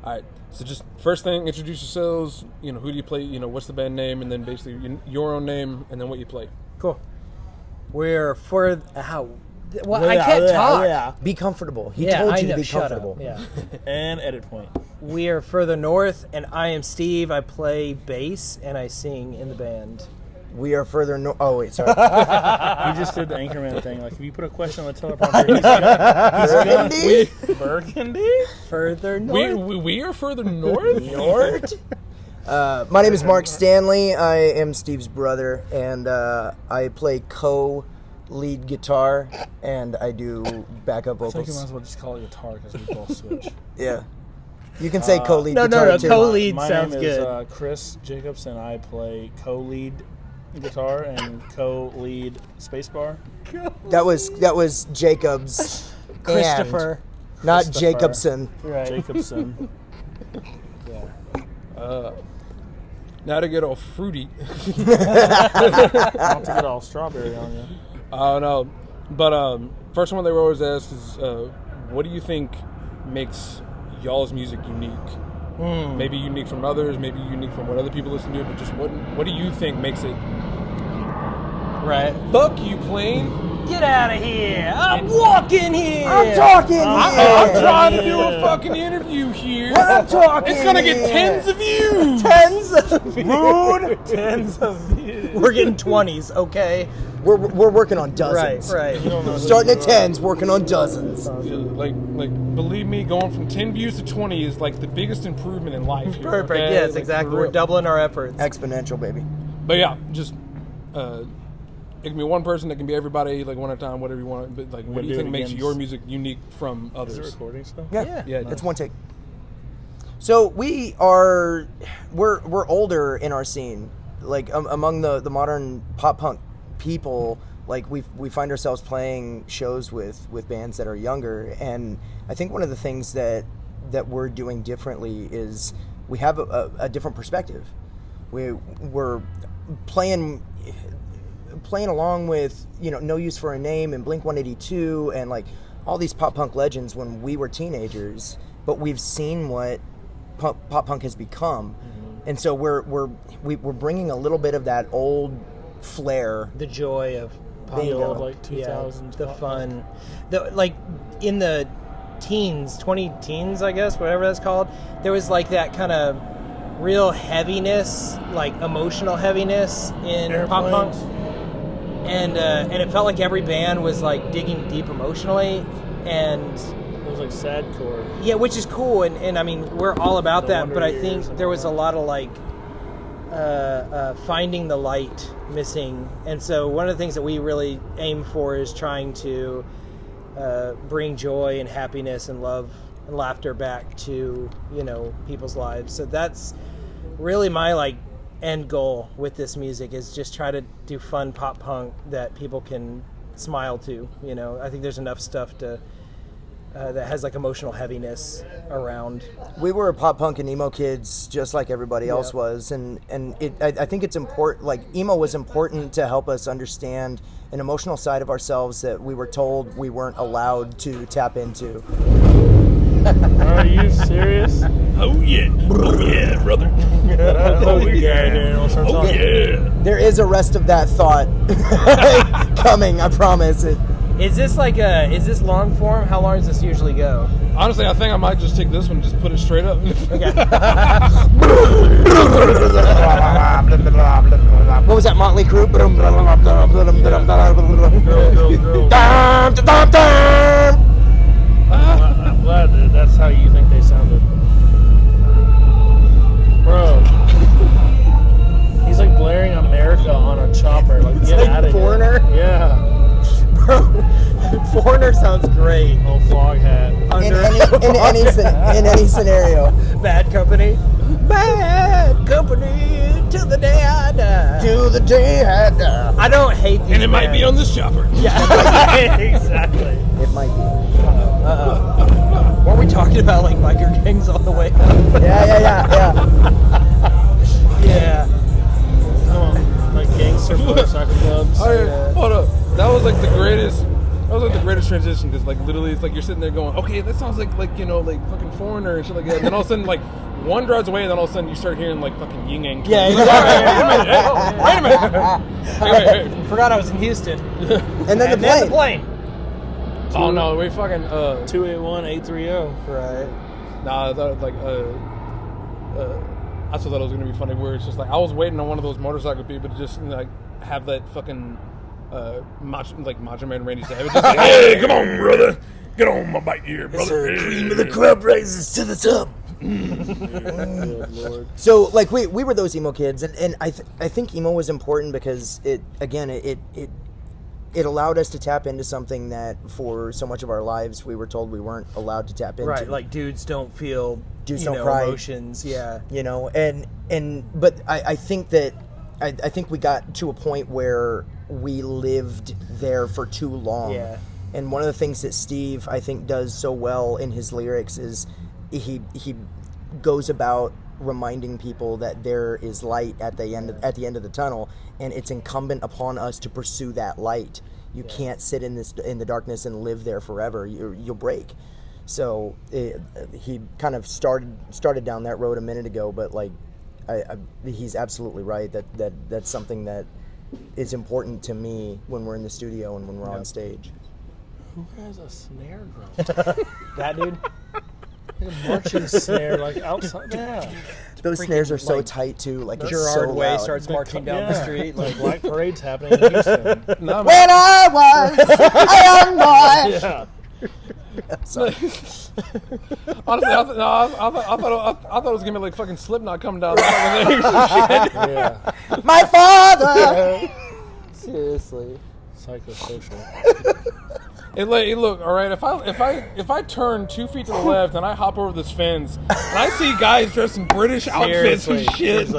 All right. So just first thing, introduce yourselves. You know, who do you play? You know, what's the band name, and then basically your own name, and then what you play. Cool. We're for how? Well, I can't talk. Yeah. Be comfortable. He told you to be comfortable. Yeah. And edit point. We are further north, and I am Steve. I play bass and I sing in the band. We are further north. Oh wait, sorry. We just did the Anchorman thing. Like, if you put a question on the teleprompter, he's Burgundy? Burgundy? Further north. We are further north. North? My name is Mark Stanley. I am Steve's brother, and I play co-lead guitar, and I do backup I think you vocals. might as well just call it guitar because we both switch. Yeah. You can say co-lead No, guitar too. co-lead My sounds name good. is Chris Jacobs, and I play co-lead guitar and co-lead spacebar. That was Jacobs. Christopher. and not Christopher. Jacobson. Right. Jacobson. Yeah. Now to get all fruity. Not to get all strawberry on you. No, but first one they were always asked is, what do you think makes y'all's music unique? Maybe unique from others, maybe unique from what other people listen to, but just what do you think makes it? Right. Fuck you, plane. Get out of here! I'm walking here. I'm talking I'm here. trying to do a fucking interview here. I'm talking It's gonna get here. tens of views. Tens of views. Rude. Tens of views. We're getting 20s, okay? We're working on dozens. Right. You don't know who Starting you at are. tens, working on dozens. Like, believe me, going from 10 views to 20 is like the biggest improvement in life. Here, Perfect. okay? Yes, Like, exactly. for We're real. doubling our efforts. Exponential, baby. But yeah, just it can be one person, it can be everybody, like one at a time, whatever you want. But like, what do you do think it makes again. your music unique from Is others? it recording still? Yeah, Yeah, it's one take. So we're older in our scene, like among the modern pop punk people. Like we find ourselves playing shows with bands that are younger, and I think one of the things that we're doing differently is we have a different perspective. We're playing along with, you know, No Use for a Name and Blink-182 and like all these pop punk legends when we were teenagers, but we've seen what pop punk has become, and so we're bringing a little bit of that old flair. The joy of pop The old, punk. like, 2000s the pop fun. The, like, in the teens, 20 teens, I guess, whatever that's called, there was like that kind of real heaviness, like emotional heaviness in pop punk. Airplanes. And it felt like every band was like digging deep emotionally, and It was like sadcore. yeah, which is cool, and I mean we're all about The that. Wonder But I Years think and there was a all that. lot of like finding the light missing, and so one of the things that we really aim for is trying to bring joy and happiness and love and laughter back to, you know, people's lives. So that's really my like end goal with this music, is just try to do fun pop punk that people can smile to. You know, I think there's enough stuff to that has like emotional heaviness around. We were pop punk and emo kids just like everybody else was, and I think it's important. Like, emo was important to help us understand an emotional side of ourselves that we were told we weren't allowed to tap into. Are you serious? Oh yeah, brother. Oh yeah. Oh yeah. There is a rest of that thought coming, I promise it. Is this like is this long form? How long does this usually go? Honestly, I think I might just take this one and just put it straight up. What was that, Motley Crue? I'm glad that that's how you think they sounded. Bro. He's like blaring America on a chopper. Like, get like out of Foreigner? here. Yeah. Foreigner sounds great. Old fog hat. In any scenario. Bad Company. Bad Company till the day I die. To the day I die. I don't hate these And it might be on this chopper. Yeah. Exactly. It might be. Weren't we talking about like biker gangs all the way up? Yeah. Yeah. Come on. Like gangster motorcycle clubs. Hold up. That was like the greatest That was like the greatest transition because like literally it's like you're sitting there going, okay, that sounds like fucking Foreigner and shit like that. And then all of a sudden like one drives away and then all of a sudden you start hearing like fucking Yin Yang. Yeah, Wait a minute. Wait. Forgot I was in Houston. And then the plane. Oh no, we fucking 281-830. Right. Nah, I thought like I thought it was gonna be funny where it's just like I was waiting on one of those motorcycle people to just like have that fucking Macho Man Randy Savage. Just like, hey, come on, brother, get on my bike here, brother. Yes, cream of the crop rises to the top. Good Lord. So like we were those emo kids, and I think emo was important because it allowed us to tap into something that for so much of our lives we were told we weren't allowed to tap into. Right, like dudes don't feel don't cry. Emotions, yeah. But I think that I think we got to a point where we lived there for too long. Yeah. And one of the things that Steve I think does so well in his lyrics is he goes about reminding people that there is light at the end of the tunnel, and it's incumbent upon us to pursue that light. You can't sit in the darkness and live there forever. You'll break. So he kind of started down that road a minute ago, but like he's absolutely right that's something that is important to me when we're in the studio and when we're on stage. Who has a snare drum? That dude. Like a marching snare, like outside. Yeah. Those snares are so tight too. Like it's Gerard so Way loud. starts marching down the street. Like Black Parade's happening in Houston. No, When I was a young boy. Yeah. Sorry. honestly, I thought it was gonna be like fucking Slipknot coming down. Shit. Yeah. My father. Seriously. Psychosocial. Hey, look, all right. If I turn 2 feet to the left and I hop over this fence and I see guys dressed in British outfits and shit,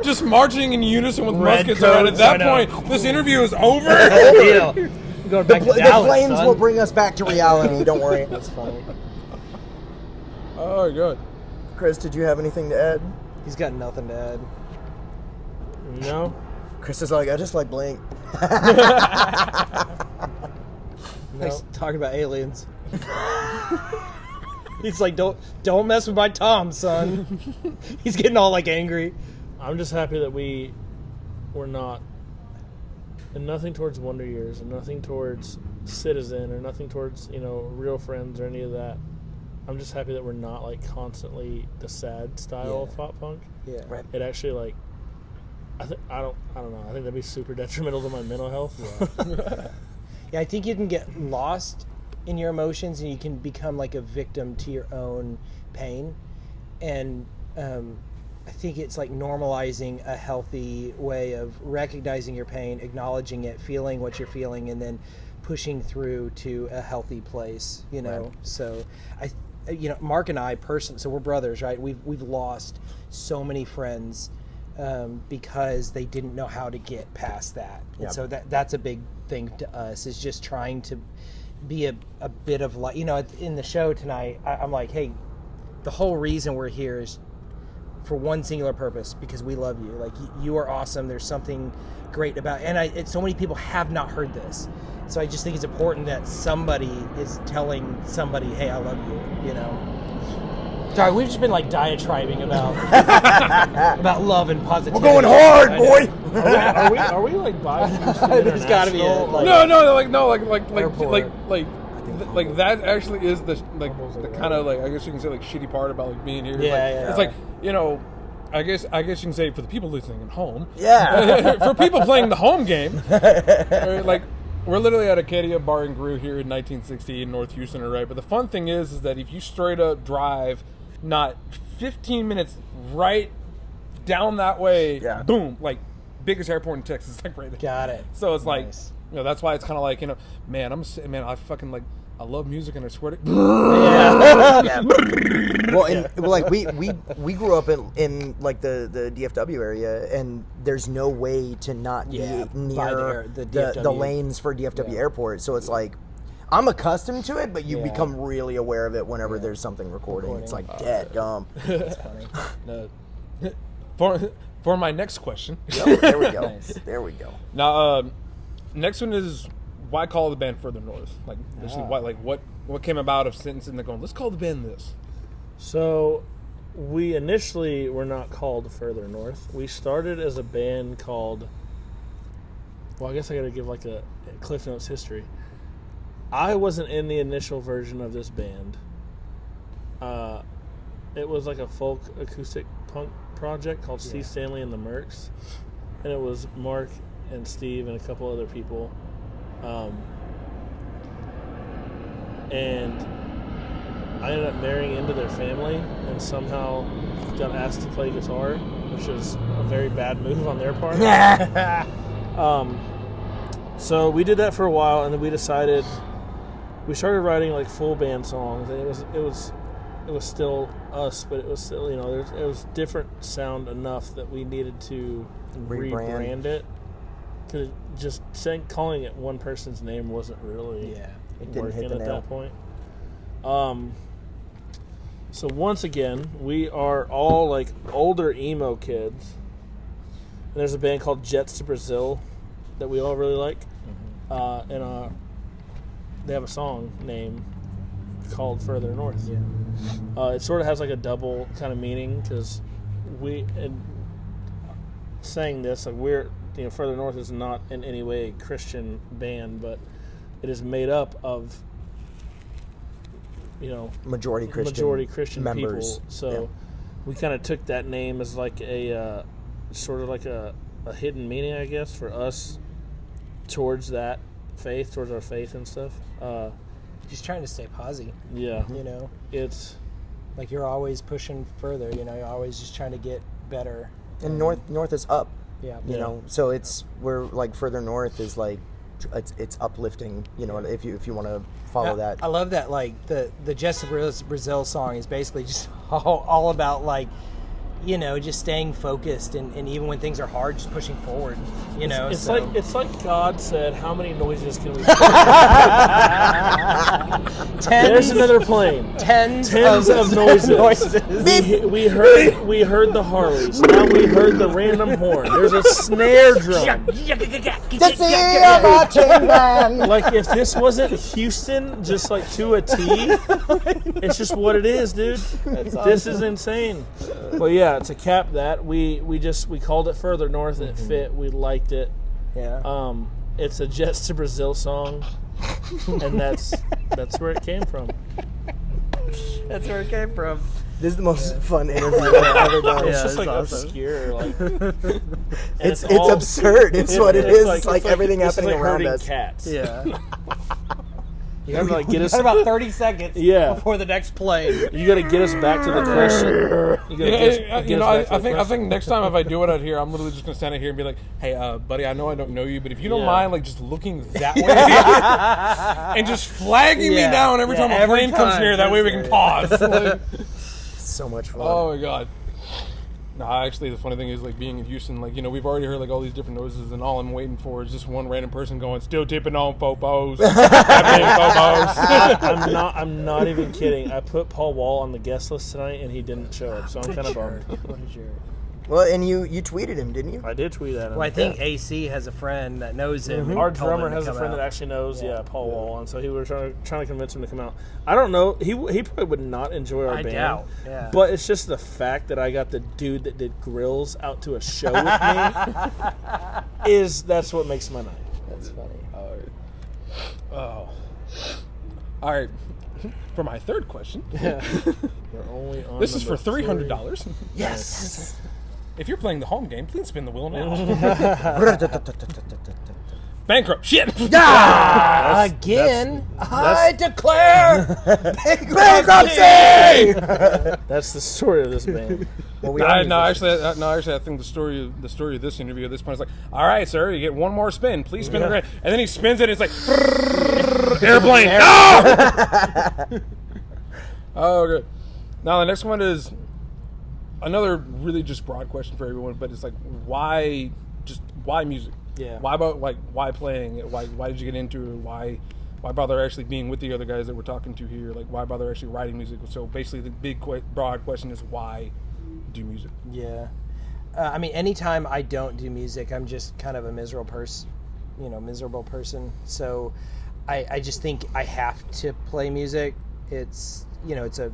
just marching in unison with Red muskets around. At coats, that I point, this interview is over. Deal. Going back to The Dallas, flames son. will bring us back to reality. Don't worry. That's funny. Oh, good. Chris, did you have anything to add? He's got nothing to add. No. Chris is like, I just like Blink. He's talking about aliens. He's like, don't mess with my Tom, son. He's getting all like angry. I'm just happy that we're not, and nothing towards Wonder Years, and nothing towards Citizen, or nothing towards Real Friends or any of that. I'm just happy that we're not like constantly the sad style of pop punk. Yeah. Right. It actually like, I don't know. I think that'd be super detrimental to my mental health. Yeah. Yeah, I think you can get lost in your emotions and you can become like a victim to your own pain. And I think it's like normalizing a healthy way of recognizing your pain, acknowledging it, feeling what you're feeling, and then pushing through to a healthy place, Right. So Mark and I personally, so we're brothers, right? We've lost so many friends because they didn't know how to get past that. And Yep. so that's a big thing to us, is just trying to be a bit of light. In the show tonight, I'm like, hey, the whole reason we're here is for one singular purpose, because we love you. Like, you are awesome. There's something great about, and so many people have not heard this. So I just think it's important that somebody is telling somebody, hey, I love you, Sorry, we've just been like diatribing about love and positivity. We're going hard, boy. Are we like by Houston There's gotta be a, International? Like that actually is the kind of like, I guess you can say, like, shitty part about like being here. Yeah, It's like, I guess you can say, for the people listening at home. Yeah. For people playing the home game, like, we're literally at Acadia Bar and Grill here in 1960 in North Houston, right? But the fun thing is that if you straight up drive not 15 minutes right down that way, boom, like, biggest airport in Texas, like right there. Got it. So it's like, Nice. that's why it's kind of like, I fucking like, I love music, and I swear to Yeah. Well, like we grew up in like the DFW area, and there's no way to not be by near the DFW. the lanes for DFW Airport. So it's like, I'm accustomed to it, but you become really aware of it whenever there's something recording. It's like dead gum. That's funny. For my next question. There we go. Nice. There we go. Now, next one is why call the band Further North? Like, what came about of sitting there going, let's call the band this? So, we initially were not called Further North. We started as a band called... Well, I guess I got to give like a Cliff Notes history. I wasn't in the initial version of this band. It was like a folk acoustic punk project called Steve Stanley and the Mercs. And it was Mark and Steve and a couple other people. And I ended up marrying into their family and somehow got asked to play guitar, which is a very bad move on their part. So we did that for a while, and then we decided we started writing like full band songs, and it was still us, but it was still, you know, it was different sound enough that we needed to rebrand it, because just calling it one person's name wasn't really working at that point. So once again, we are all like older emo kids, and there's a band called Jets to Brazil that we all really like, and they have a song name called Further North. It sort of has like a double kind of meaning, because saying this, like, we're, you know, Further North is not in any way a Christian band, but it is made up of, you know, majority Christian members. people. So we kind of took that name as like a sort of like a hidden meaning, I guess, for us towards our faith and stuff. Just trying to stay posy. Yeah. You know? It's like you're always pushing further, you know, you're always just trying to get better. And north is up. Yeah. You know, so we're like Further North is like, it's uplifting, you know, if you want to follow that. I love that, like, the Jets to Brazil song is basically just all about, like, you know, just staying focused, and even when things are hard, just pushing forward, you know. It's like God said, how many noises can we There's another plane. Tens of noises. We heard the Harleys. Now we heard the random horn. There's a snare drum. Like, if this wasn't Houston, just like to a T, it's just what it is, dude. This is insane. But yeah, to cap that, we called it Further North, and it fit. We liked it. Yeah. It's a Jets to Brazil song, and that's where it came from. That's where it came from. This is the most fun interview I've ever done. It's just like awesome. Obscure, like it's absurd. It's what it is. It's like everything happening around us. Cats. Yeah. You gotta like get us about 30 seconds before the next play. You gotta get us back to the question. I think next time if I do it out here, I'm literally just gonna stand out here and be like, "Hey, buddy, I know I don't know you, but if you don't mind, like, just looking that way and just flagging me down every time a plane comes near, that way we can pause." Like, so much fun. Oh my god. Nah, actually, the funny thing is, like, being in Houston, like, you know, we've already heard, like, all these different noises, and all I'm waiting for is just one random person going, "Still tipping on fofos." I'm not even kidding. I put Paul Wall on the guest list tonight, and he didn't show up, so I'm kind of bummed. Well, and you tweeted him, didn't you? I did tweet at him. Well, I think AC has a friend that knows him. Mm-hmm. Our drummer has a friend that actually knows, Paul Wall, and so we were trying to convince him to come out. I don't know. He probably would not enjoy our band. I doubt. Yeah. But it's just the fact that I got the dude that did grills out to a show with me. That's what makes my night. That's funny. Oh. All right. For my third question. Yeah. We're only on this is for $300. Yes. If you're playing the home game, please spin the wheel now. Bankrupt. Shit. Again, I declare bankruptcy. That's the story of this band. Well, actually, I think the story of this interview at this point is like, all right, sir, you get one more spin. Please spin the grand. And then he spins it, and it's like, airplane. No! Oh, good. Now the next one is another really just broad question for everyone, but it's like, why music? Yeah. Why playing it? Why did you get into it? Why bother actually being with the other guys that we're talking to here? Like, why bother actually writing music? So basically, the big broad question is, why do music? Yeah. I mean, anytime I don't do music, I'm just kind of a miserable miserable person. So I just think I have to play music. It's it's a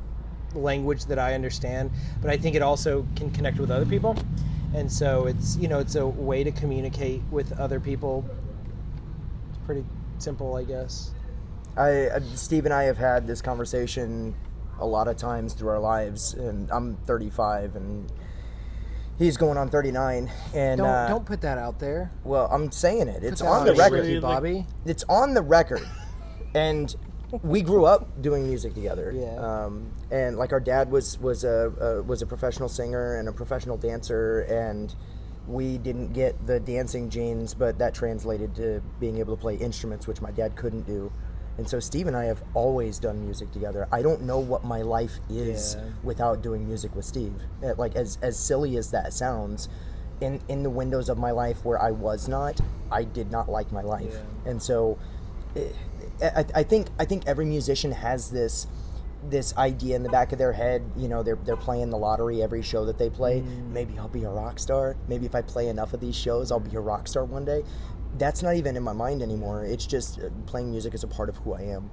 language that I understand, but I think it also can connect with other people, and so it's it's a way to communicate with other people. It's pretty simple, I guess. Steve and I have had this conversation a lot of times through our lives, and I'm 35 and he's going on 39, and don't put that out there. Well, I'm saying it. It's Put that on the out record, there, Bobby. It's on the record, and we grew up doing music together. Yeah. And like our dad was a professional singer and a professional dancer, and we didn't get the dancing genes, but that translated to being able to play instruments, which my dad couldn't do. And so Steve and I have always done music together. I don't know what my life is without doing music with Steve. Like as silly as that sounds, in the windows of my life where I was not, I did not like my life. Yeah. And so I think every musician has this idea in the back of their head. They're playing the lottery every show that they play. Maybe I'll be a rock star. Maybe if I play enough of these shows, I'll be a rock star one day. That's not even in my mind anymore. It's just playing music is a part of who I am.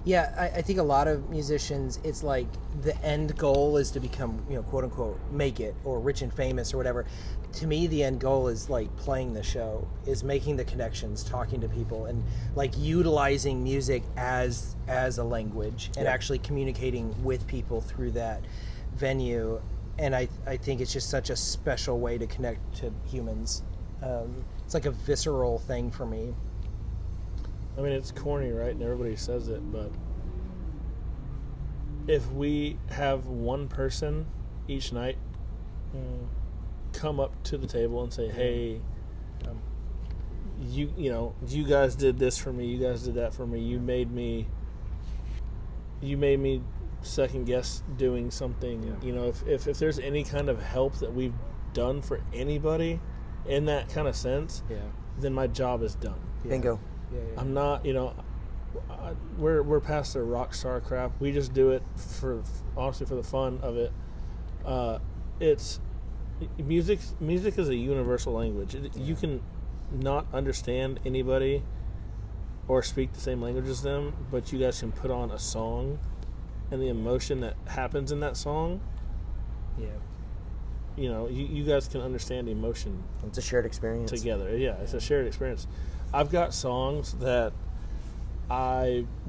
Yeah, I think a lot of musicians, it's like the end goal is to become, quote unquote, make it, or rich and famous or whatever. To me, the end goal is like playing the show, is making the connections, talking to people, and like utilizing music as a language and actually communicating with people through that venue. And I think it's just such a special way to connect to humans. It's like a visceral thing for me. I mean, it's corny, right? And everybody says it, but if we have one person each night come up to the table and say, "Hey, you guys did this for me. You guys did that for me. You made me second guess doing something." Yeah. If there's any kind of help that we've done for anybody in that kind of sense, then my job is done. Bingo. Yeah. I'm not, we're past the rock star crap. We just do it honestly for the fun of it. It's music is a universal language. You can not understand anybody or speak the same language as them, but you guys can put on a song, and the emotion that happens in that song, you guys can understand emotion. It's a shared experience together. Yeah, it's a shared experience. I've got songs that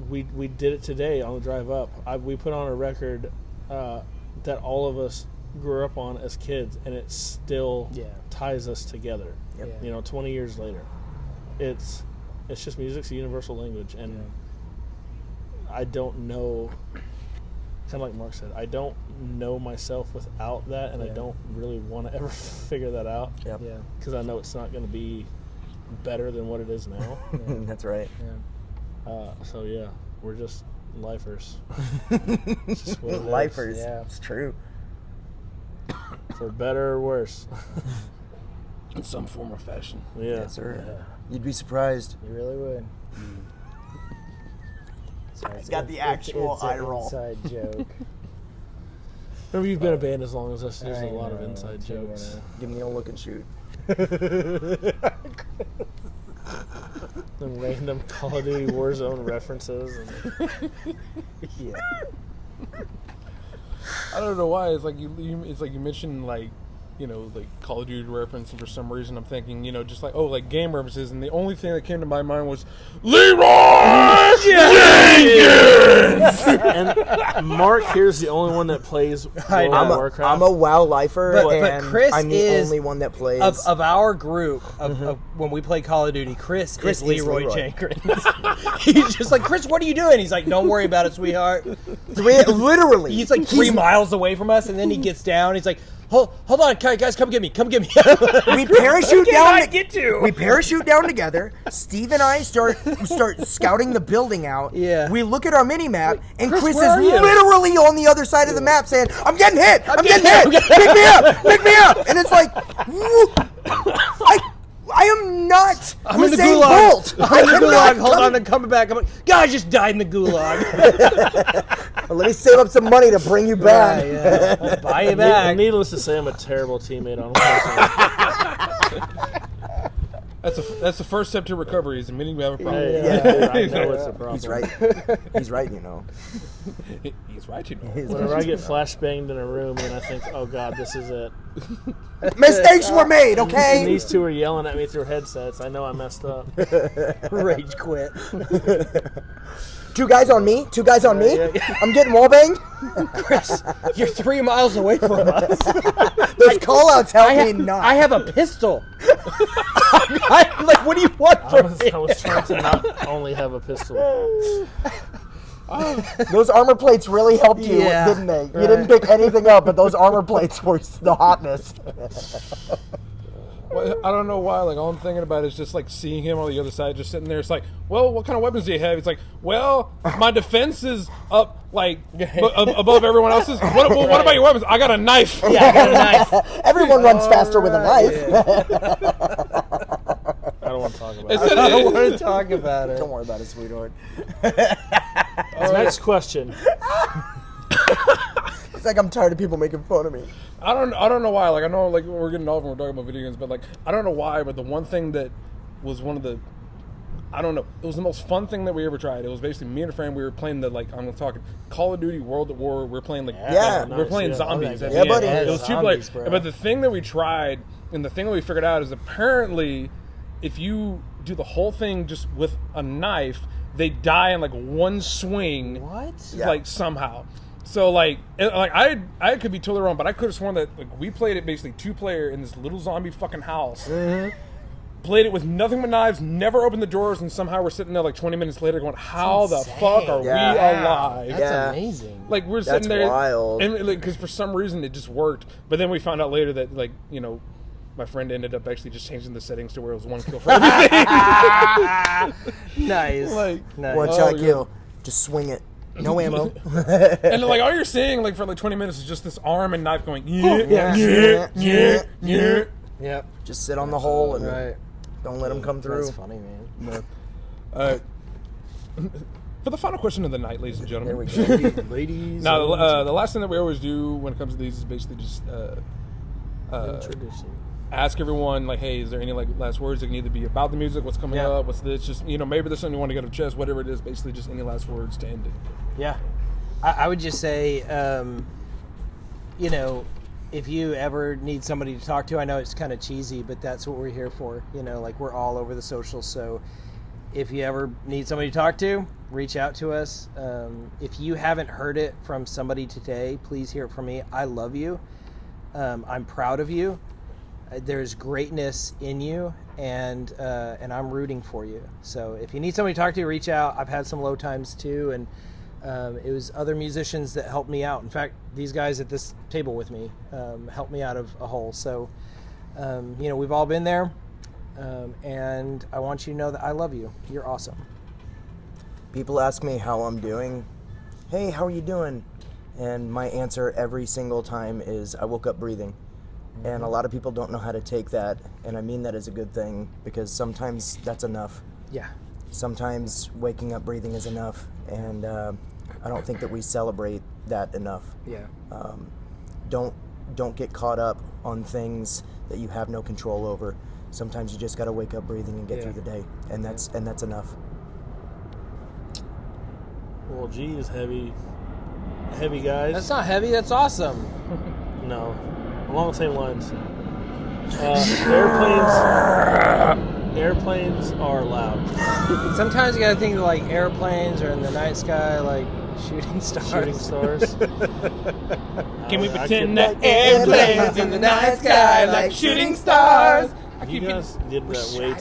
we did it today on the drive up. We put on a record that all of us grew up on as kids, and it still ties us together. Yep. 20 years later, it's just music's a universal language, and I don't know. Kind of like Mark said, I don't know myself without that, and I don't really want to ever figure that out. Yep. Yeah. Because I know it's not going to be better than what it is now. That's right. Yeah. So yeah, we're just lifers. It's just what it Lifers. is. Yeah. It's true. For better or worse. In some form or fashion. Yeah. Yes, sir. Yeah. You'd be surprised. You really would. Sorry, I got the actual it's eye an roll. inside joke. Remember, you've been a band as long as us. There's I a lot of know, inside too, jokes. Give me a look and shoot. Some random Call of Duty Warzone references. Yeah. I don't know why. It's like you mentioned like Call of Duty reference, and for some reason I'm thinking just like game references, and the only thing that came to my mind was Leroy Jenkins. And Mark here's the only one that plays World of Warcraft. I'm a WoW lifer, But and Chris I'm the is only one that plays. Of our group, of when we play Call of Duty, Chris is Leroy Jenkins. He's just like, Chris, what are you doing? He's like, don't worry about it, sweetheart. Literally. He's like 3 miles away from us, and then he gets down. He's like, hold on, guys, come get me. We parachute down. We parachute down together. Steve and I start scouting the building out. Yeah. We look at our mini map, and Chris where is are you? literally on the other side of the map, saying, "I'm getting hit. I'm getting hit. Pick me up." And it's like, I am not. I'm in the Usain gulag. Bolt. I'm in the gulag. Hold on, I'm coming back. I'm like, guys just died in the gulag. Well, let me save up some money to bring you back. Yeah. I'll buy you back. Needless to say, I'm a terrible teammate on That's the first step to recovery is admitting we have a problem. Hey, I know it's a problem. He's right. He's right, you know. He's right, you know. Whenever I get flashbanged in a room and I think, oh God, this is it. Mistakes were made, And okay? these two are yelling at me through headsets. I know I messed up. Rage quit. Two guys on me? I'm getting wall banged? Chris, you're 3 miles away from us. Those call-outs help me not. I have a pistol. I'm like, what do you want from me? I was trying to not only have a pistol. Those armor plates really helped you, Yeah, didn't they? You right. didn't pick anything up, but those armor plates were the hotness. Well, I don't know why. Like, all I'm thinking about is just like seeing him on the other side, just sitting there. It's like, well, what kind of weapons do you have? It's like, well, my defense is up like above everyone else's. What about your weapons? I got a knife. Yeah, I got a knife. Everyone runs faster with a knife. I don't want to talk about It's it. I don't want to talk about it. Don't worry about it, sweetheart. Next question. It's like I'm tired of people making fun of me. I don't know why. Like, I know like we're getting off and we're talking about video games, but like I don't know why. But the one thing that was one of the, I don't know, it was the most fun thing that we ever tried. It was basically me and a friend. We were playing the I'm talking Call of Duty World at War. We're playing like Yeah. we're playing Nice, zombies. yeah. at Yeah, the buddy. end. It Yeah, was two zombies, players. bro. But the thing that we tried and the thing that we figured out is apparently if you do the whole thing just with a knife, they die in like one swing. What? Yeah. Like somehow. So like I could be totally wrong, but I could have sworn that like we played it basically 2-player in this little zombie fucking house. Mm-hmm. Played it with nothing but knives, never opened the doors, and somehow we're sitting there like 20 minutes later going, how the insane. fuck are Yeah. we alive? That's Yeah. amazing. Like we're That's sitting there, wild. and because for some reason it just worked. But then we found out later that like my friend ended up actually just changing the settings to where it was one kill for everything. Nice. Like, nice. One Oh, shot yeah. kill. Just swing it. No ammo. And like all you're seeing like for like 20 minutes is just this arm and knife going yeah. Yep. Just sit on the hole and Right. don't let them come through. That's funny, man. For the final question of the night, ladies and There gentlemen. we go. Ladies. Now, the last thing that we always do when it comes to these is basically just Introducing. ask everyone, like, hey, is there any like last words that can either be about the music, what's coming Yeah. up, what's this, just, maybe there's something you want to get off the chest, whatever it is, basically just any last words to end it. Yeah. I would just say, if you ever need somebody to talk to, I know it's kind of cheesy, but that's what we're here for. Like we're all over the socials. So if you ever need somebody to talk to, reach out to us. If you haven't heard it from somebody today, please hear it from me. I love you. I'm proud of you. There's greatness in you, and I'm rooting for you. So if you need somebody to talk to, reach out. I've had some low times too, and it was other musicians that helped me out. In fact, these guys at this table with me helped me out of a hole. So, we've all been there, and I want you to know that I love you. You're awesome. People ask me how I'm doing. Hey, how are you doing? And my answer every single time is I woke up breathing. And a lot of people don't know how to take that, and I mean that as a good thing, because sometimes that's enough. Yeah. Sometimes waking up breathing is enough, and I don't think that we celebrate that enough. Yeah. Don't get caught up on things that you have no control over. Sometimes you just got to wake up breathing and get through the day, and that's enough. Well, geez, heavy guys. That's not heavy. That's awesome. No, along the same lines. Airplanes are loud. Sometimes you gotta think of, like airplanes or in the night sky, like shooting stars. Shooting stars. Can we I pretend could- that airplanes in the night sky like shooting stars? You guys did that way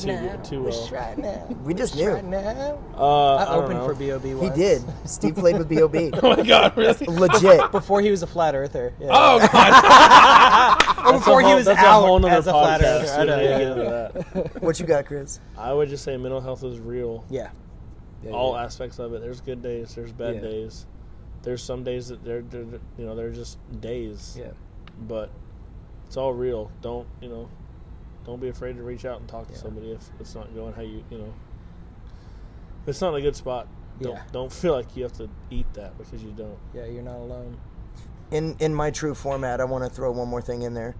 too well. Right now. We just knew. Right now. I I don't opened know. for B.O.B. He once. did. Steve played with B.O.B. Oh my god, really? Legit. Before he was a flat earther. Yeah. Oh god. Or before he was that's out a whole nother as a flat podcast. earther. I We know, need to yeah. get into that. What you got, Chris? I would just say mental health is real. Yeah. All aspects of it. There's good days. There's bad Yeah. days. There's some days that they're just days. Yeah. But it's all real. Don't be afraid to reach out and talk to somebody if it's not going how if it's not in a good spot. Don't feel like you have to eat that because you don't. Yeah, you're not alone. In my true format, I want to throw one more thing in there.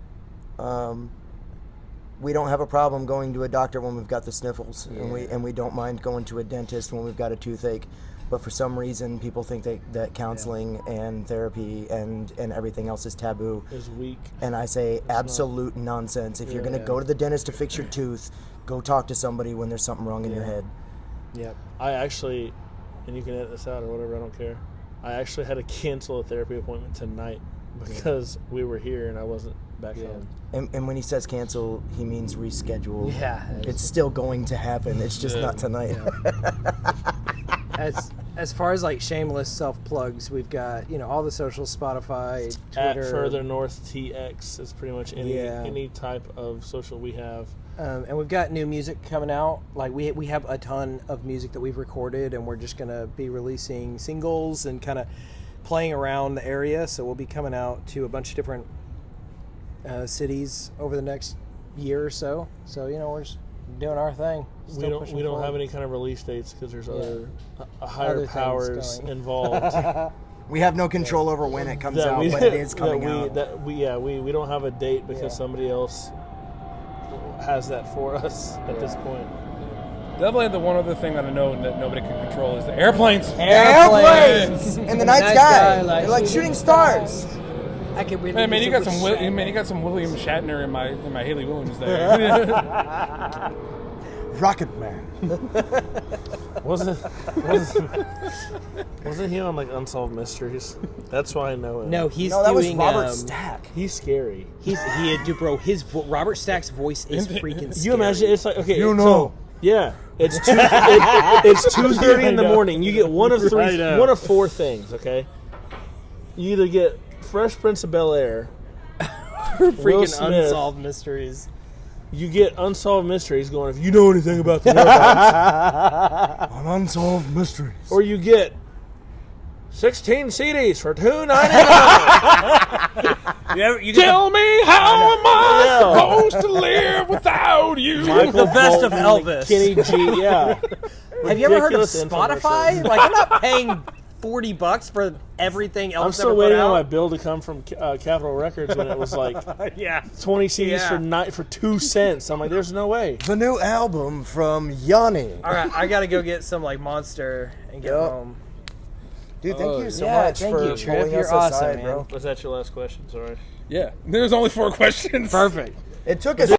we don't have a problem going to a doctor when we've got the sniffles, and we don't mind going to a dentist when we've got a toothache. But for some reason, people think that counseling and therapy and everything else is taboo. Is weak. And I say absolute nonsense. If you're going to go to the dentist to fix your tooth, go talk to somebody when there's something wrong in your head. Yep. I actually, and you can edit this out or whatever, I don't care. I actually had to cancel a therapy appointment tonight because we were here and I wasn't back home. And when he says cancel, he means reschedule. Yeah. It's still going to happen. It's just not tonight. As far as like shameless self plugs, we've got all the socials, Spotify, Twitter. At Further North TX is pretty much any type of social we have. And we've got new music coming out. Like we have a ton of music that we've recorded, and we're just gonna be releasing singles and kind of playing around the area. So we'll be coming out to a bunch of different cities over the next year or so. So we're just doing our thing. We don't have any kind of release dates because there's other higher Other powers things involved. We have no control over when it comes out, but it is coming out. We don't have a date because somebody else has that for us at this point. Definitely the one other thing that I know that nobody can control is the airplanes. Airplanes in the night sky. They're like shooting stars. I can really. Hey, man, you got some William Shatner in my Haley Williams there. Rocket Man. Wasn't he on like Unsolved Mysteries? That's why I know him. No, he's that was doing. Robert Stack. He's scary. Robert Stack's voice is freaking scary. You imagine it's like okay. You know. So, yeah, it's 2:30 in the morning. You get one of four things. Okay, you either get Fresh Prince of Bel-Air, freaking Unsolved Mysteries. You get Unsolved Mysteries going, if you know anything about the airplanes. On Unsolved Mysteries. Or you get 16 CDs for $2.99. Tell me how am I supposed to live without you? The best of Elvis. Kenny G, yeah. Have you ever heard of Ridiculous Spotify? infomercials. Like, I'm not paying $40 for everything else. I'm still waiting on my bill to come from Capitol Records when it was like 20 CDs for 2 cents. I'm like, there's no way. The new album from Yanni. All right, I got to go get some like Monster and get home. Dude, thank you so Yeah, much thank for you, Tripp. pulling You're us awesome, aside, man. bro. Was that your last question? Sorry. Yeah, there's only 4 questions. Perfect. It took us